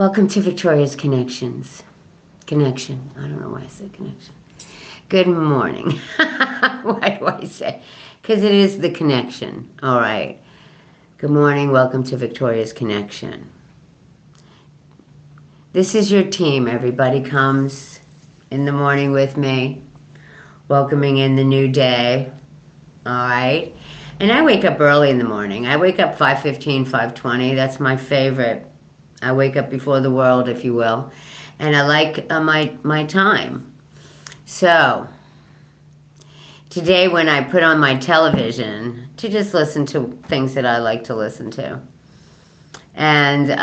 Welcome to Victoria's Connections. Connection. I don't know why I said connection. Good morning. Why do I say? Because it is the connection. All right. Good morning. Welcome to Victoria's Connection. This is your team. Everybody comes in the morning with me, welcoming in the new day. All right. And I wake up early in the morning. I wake up 5:15, 5:20. That's my favorite. I wake up before the world, if you will, and I like my time. So today, when I put on my television to just listen to things that I like to listen to, and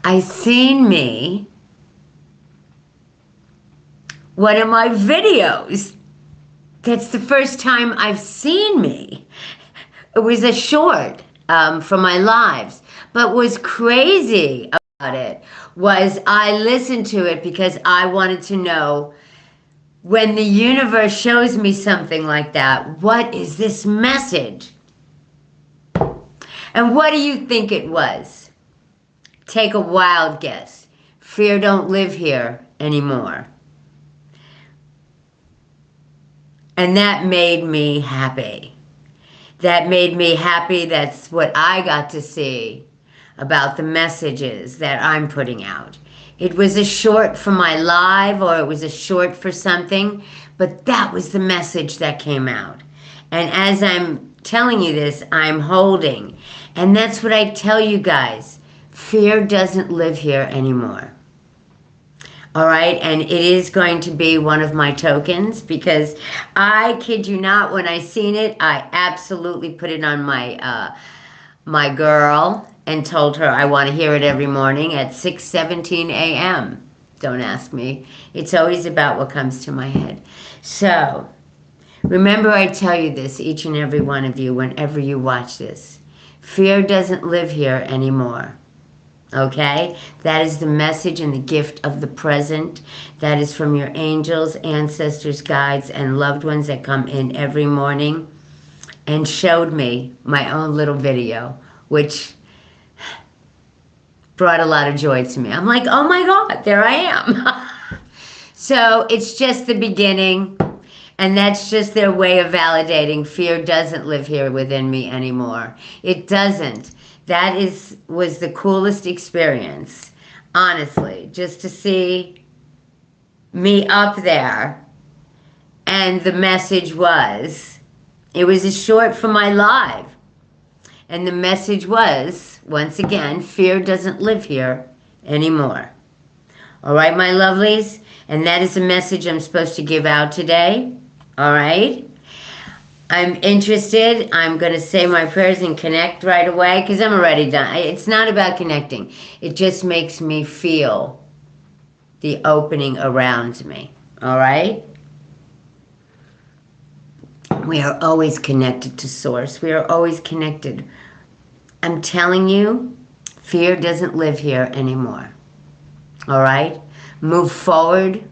I seen one of my videos. That's the first time I've seen me. It was a short from my lives. But what's crazy about it was I listened to it because I wanted to know, when the universe shows me something like that, what is this message? And what do you think it was? Take a wild guess. Fear don't live here anymore. And that made me happy. That made me happy. That's what I got to see about the messages that I'm putting out. It was a short for my live, or it was a short for something, but that was the message that came out. And as I'm telling you this, I'm holding. And that's what I tell you guys. Fear doesn't live here anymore. All right, and it is going to be one of my tokens, because I kid you not, when I seen it, I absolutely put it on my girl and told her I want to hear it every morning at 6:17 a.m. Don't ask me. It's always about what comes to my head. So remember, I tell you this, each and every one of you, whenever you watch this. Fear doesn't live here anymore. Okay? That is the message and the gift of the present. That is from your angels, ancestors, guides, and loved ones that come in every morning and showed me my own little video, which brought a lot of joy to me. I'm like, oh my God, there I am. So it's just the beginning, and that's just their way of validating fear doesn't live here within me anymore. It doesn't. That was the coolest experience, honestly, just to see me up there. And the message was, it was a short for my live. And the message was, once again, fear doesn't live here anymore. All right, my lovelies? And that is the message I'm supposed to give out today. All right? I'm interested. I'm going to say my prayers and connect right away, because I'm already done. It's not about connecting. It just makes me feel the opening around me. All right? We are always connected to Source. We are always connected. I'm telling you, fear doesn't live here anymore. All right? Move forward.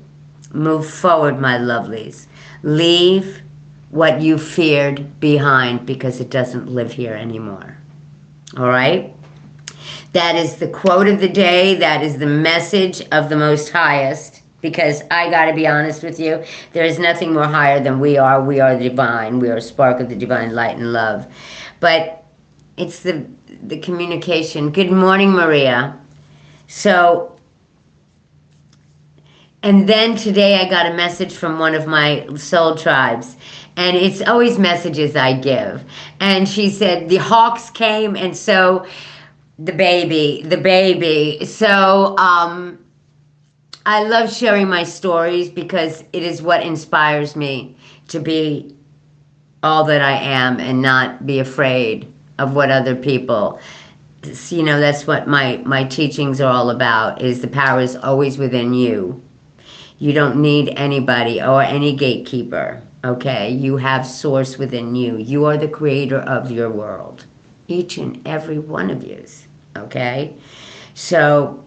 Move forward, my lovelies. Leave what you feared behind, because it doesn't live here anymore. All right? That is the quote of the day. That is the message of the Most Highest. Because I got to be honest with you, there is nothing more higher than we are. We are the divine. We are a spark of the divine light and love. But it's the communication. Good morning, Maria. So, and then today I got a message from one of my soul tribes. And it's always messages I give. And she said, the hawks came, and so the baby. So, I love sharing my stories, because it is what inspires me to be all that I am and not be afraid of what other people, you know, that's what my teachings are all about, is the power is always within you. You don't need anybody or any gatekeeper, okay? You have Source within you. You are the creator of your world, each and every one of you, okay? So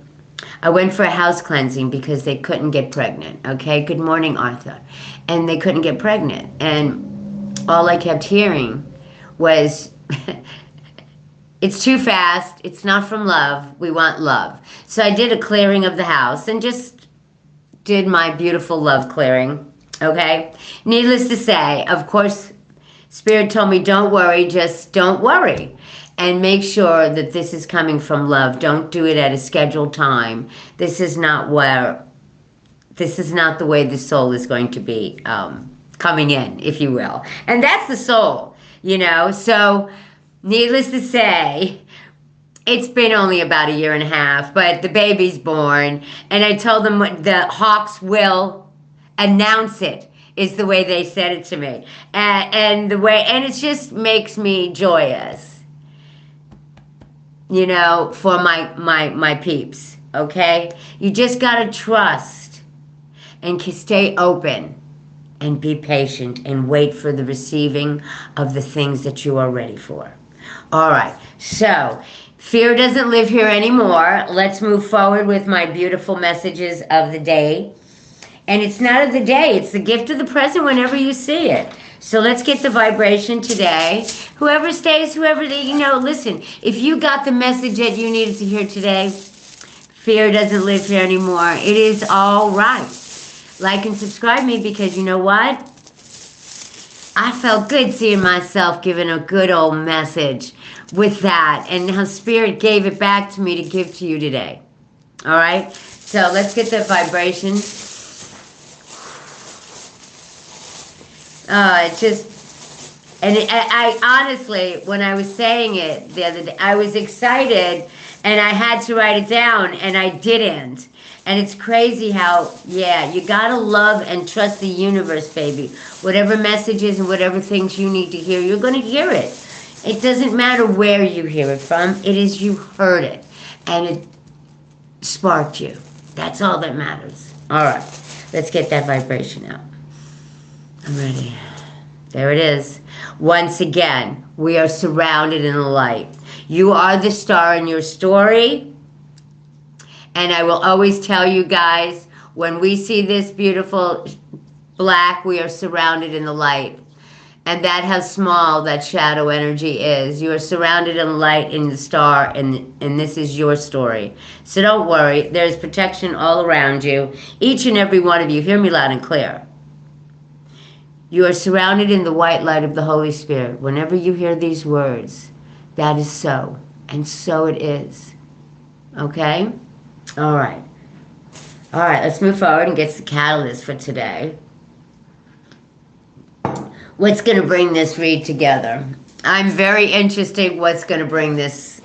I went for a house cleansing because they couldn't get pregnant, okay? Good morning, Arthur. And they couldn't get pregnant. And all I kept hearing was It's too fast. It's not from love. We want love. So I did a clearing of the house and just did my beautiful love clearing. Okay? Needless to say, of course, Spirit told me, don't worry, just don't worry. And make sure that this is coming from love. Don't do it at a scheduled time. This is not the way the soul is going to be coming in, if you will. And that's the soul, you know. So, needless to say, it's been only about a year and a half, but the baby's born. And I told them the Hawks will announce it, is the way they said it to me. And it just makes me joyous, you know, for my peeps, okay? You just got to trust and stay open and be patient and wait for the receiving of the things that you are ready for. All right, so fear doesn't live here anymore. Let's move forward with my beautiful messages of the day. And it's not of the day, it's the gift of the present whenever you see it. So let's get the vibration today. Whoever stays, listen, if you got the message that you needed to hear today, fear doesn't live here anymore. It is all right. Like and subscribe me, because you know what? I felt good seeing myself giving a good old message with that, and how Spirit gave it back to me to give to you today. All right? So let's get the vibration. I honestly, when I was saying it the other day, I was excited and I had to write it down and I didn't. And it's crazy how, you gotta love and trust the universe, baby. Whatever messages and whatever things you need to hear, you're gonna hear it. It doesn't matter where you hear it from. It is you heard it and it sparked you. That's all that matters. All right, let's get that vibration out. I'm ready. There it is. Once again, we are surrounded in the light. You are the star in your story. And I will always tell you guys, when we see this beautiful black, we are surrounded in the light. And that's how small that shadow energy is. You are surrounded in light in the star, and this is your story. So don't worry. There's protection all around you. Each and every one of you, hear me loud and clear. You are surrounded in the white light of the Holy Spirit. Whenever you hear these words, that is so. And so it is. Okay? All right. All right, let's move forward and get the catalyst for today. What's going to bring this read together? I'm very interested what's going to bring this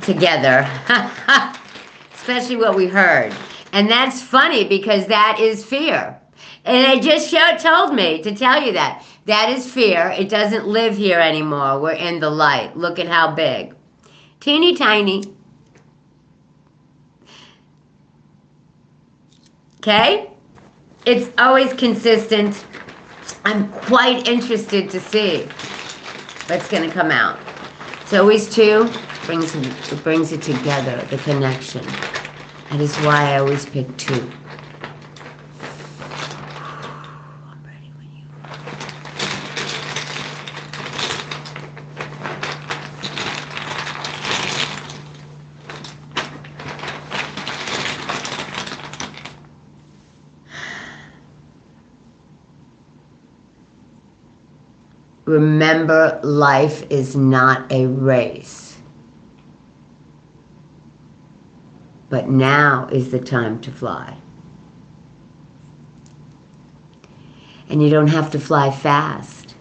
together. Especially what we heard. And that's funny because that is fear. And they just told me to tell you that. That is fear. It doesn't live here anymore. We're in the light. Look at how big. Teeny tiny. Okay? It's always consistent. I'm quite interested to see what's going to come out. It's always two. It brings it together, the connection. That is why I always pick two. I'm ready when you are. Remember, life is not a race. But now is the time to fly. And you don't have to fly fast.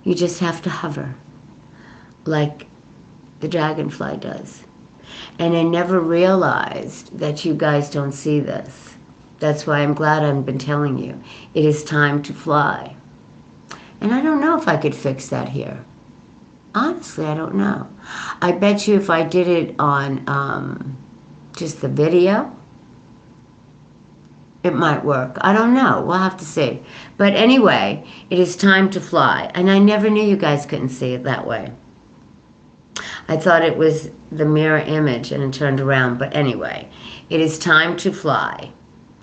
You just have to hover, like the dragonfly does. And I never realized that you guys don't see this. That's why I'm glad I've been telling you. It is time to fly. And I don't know if I could fix that here. Honestly, I don't know. I bet you if I did it on just the video, it might work. I don't know. We'll have to see. But anyway, it is time to fly. And I never knew you guys couldn't see it that way. I thought it was the mirror image and it turned around. But anyway, it is time to fly.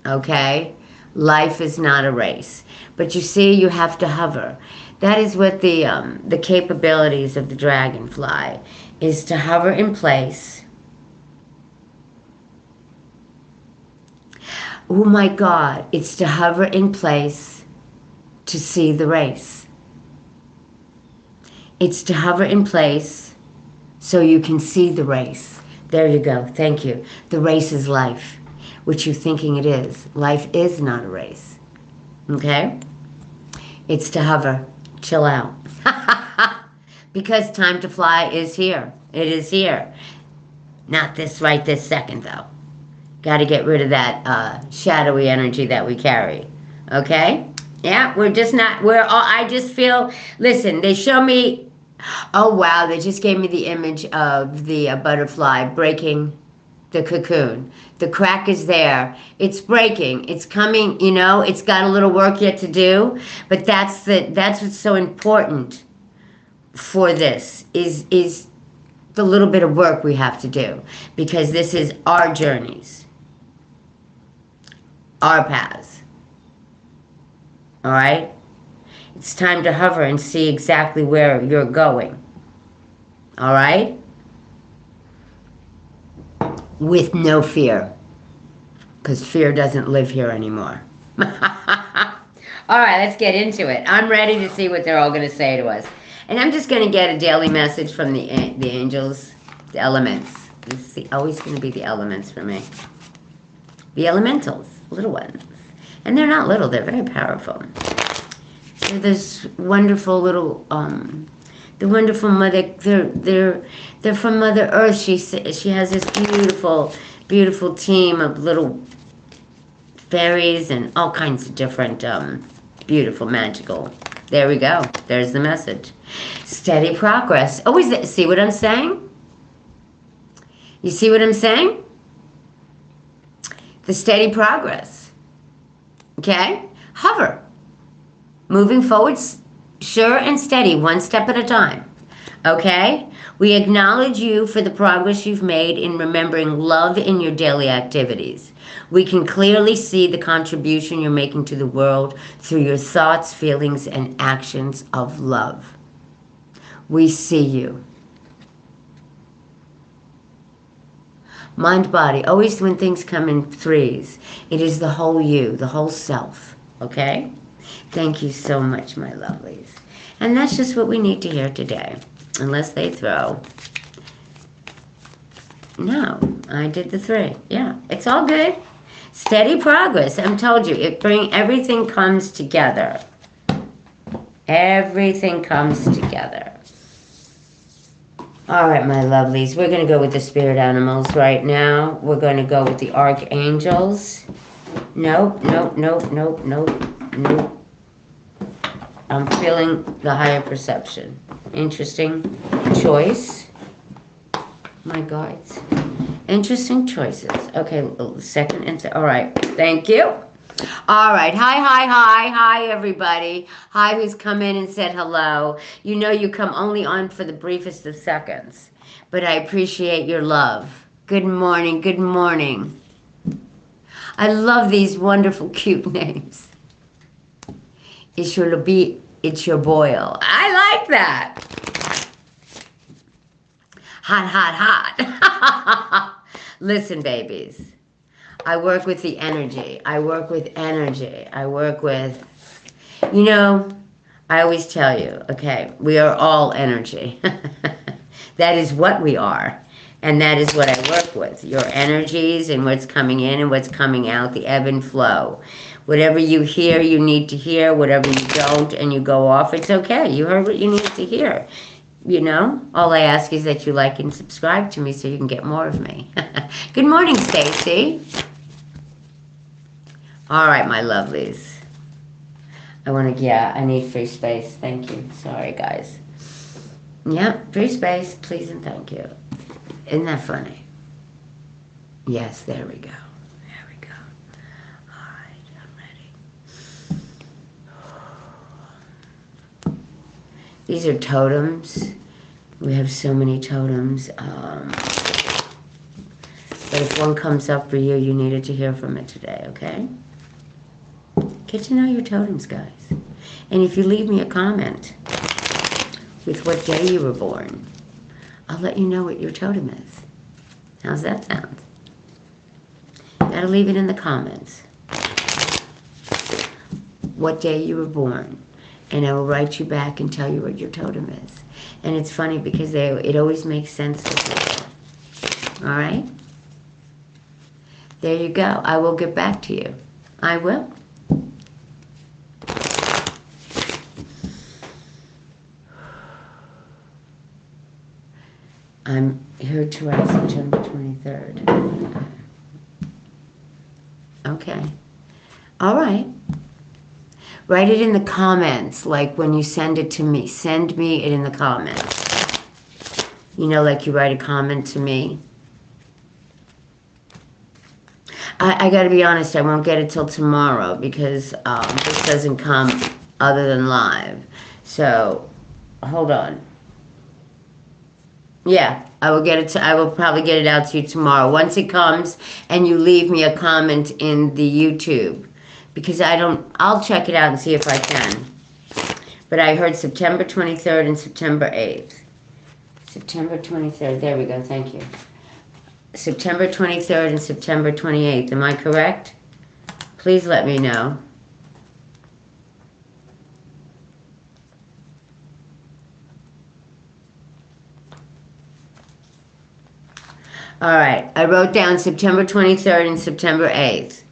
Okay? Life is not a race. But you see, you have to hover. That is what the capabilities of the dragonfly is, to hover in place. Oh my God, it's to hover in place to see the race. It's to hover in place so you can see the race. There you go. Thank you. The race is life, which you're thinking it is. Life is not a race. Okay? It's to hover. Chill out. Because time to fly is here. It is here. Not this second, though. Got to get rid of that shadowy energy that we carry. Okay? Yeah, we're just not, I just feel, listen, they show me, oh wow, they just gave me the image of the butterfly breaking the cocoon. The crack is there. It's breaking. It's coming, you know, it's got a little work yet to do, but that's what's so important for this, is the little bit of work we have to do, because this is our journeys, our paths. All right? It's time to hover and see exactly where you're going. All right? With no fear, because fear doesn't live here anymore. All right, let's get into it. I'm ready to see what they're all going to say to us. And I'm just going to get a daily message from the angels, the elements. It's always going to be the elements for me. The elementals, little ones. And they're not little, they're very powerful. They're this wonderful little, the wonderful mother, they're from Mother Earth. She has this beautiful, beautiful team of little fairies and all kinds of different, beautiful, magical. There we go. There's the message. Steady progress. Oh, see what I'm saying? You see what I'm saying? The steady progress. Okay? Hover. Moving forward, sure and steady, one step at a time. Okay? We acknowledge you for the progress you've made in remembering love in your daily activities. We can clearly see the contribution you're making to the world through your thoughts, feelings, and actions of love. We see you. Mind, body, always when things come in threes, it is the whole you, the whole self. Okay? Thank you so much, my lovelies. And that's just what we need to hear today. Unless they throw. No, I did the 3. Yeah, it's all good. Steady progress. I'm told you, everything comes together. Everything comes together. All right, my lovelies. We're going to go with the spirit animals right now. We're going to go with the archangels. Nope, nope, nope, nope, nope, nope. I'm feeling the higher perception. Interesting choice. My guides. Interesting choices. Okay, second and all right. Thank you. All right. Hi, everybody. Hi, who's come in and said hello. You know you come only on for the briefest of seconds, but I appreciate your love. Good morning. Good morning. I love these wonderful, cute names. It's your Boyle. I like that. Hot, hot, hot. Listen, babies. I work with the energy. I work with energy. I work with, you know, I always tell you, okay, we are all energy. That is what we are. And that is what I work with. Your energies and what's coming in and what's coming out, the ebb and flow. Whatever you hear, you need to hear. Whatever you don't and you go off, it's okay. You heard what you need to hear. You know, all I ask is that you like and subscribe to me so you can get more of me. Good morning, Stacy. All right, my lovelies. I need free space. Thank you. Sorry, guys. Yeah, free space, please and thank you. Isn't that funny? Yes, there we go. There we go. All right, I'm ready. These are totems. We have so many totems. But if one comes up for you, you needed to hear from it today, okay? Get to know your totems, guys. And if you leave me a comment with what day you were born, I'll let you know what your totem is. How's that sound? Gotta leave it in the comments. What day you were born. And I will write you back and tell you what your totem is. And it's funny because it always makes sense to people. All right? There you go. I will get back to you. I will. I'm here to write September 23rd. Okay. All right. Write it in the comments, like when you send it to me. Send me it in the comments. You know, like you write a comment to me. I got to be honest, I won't get it till tomorrow because this doesn't come other than live. So, hold on. Yeah, I will probably get it out to you tomorrow. Once it comes and you leave me a comment in the YouTube. Because I'll check it out and see if I can. But I heard September 23rd and September 8th. September 23rd, there we go, thank you. September 23rd and September 28th, am I correct? Please let me know. All right, I wrote down September 23rd and September 8th.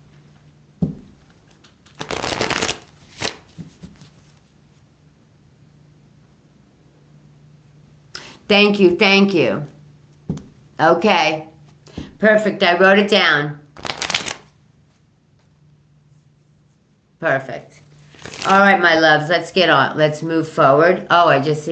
Thank you, thank you. Okay, perfect, I wrote it down. Perfect. All right, my loves, let's get on. Let's move forward. Oh, I just see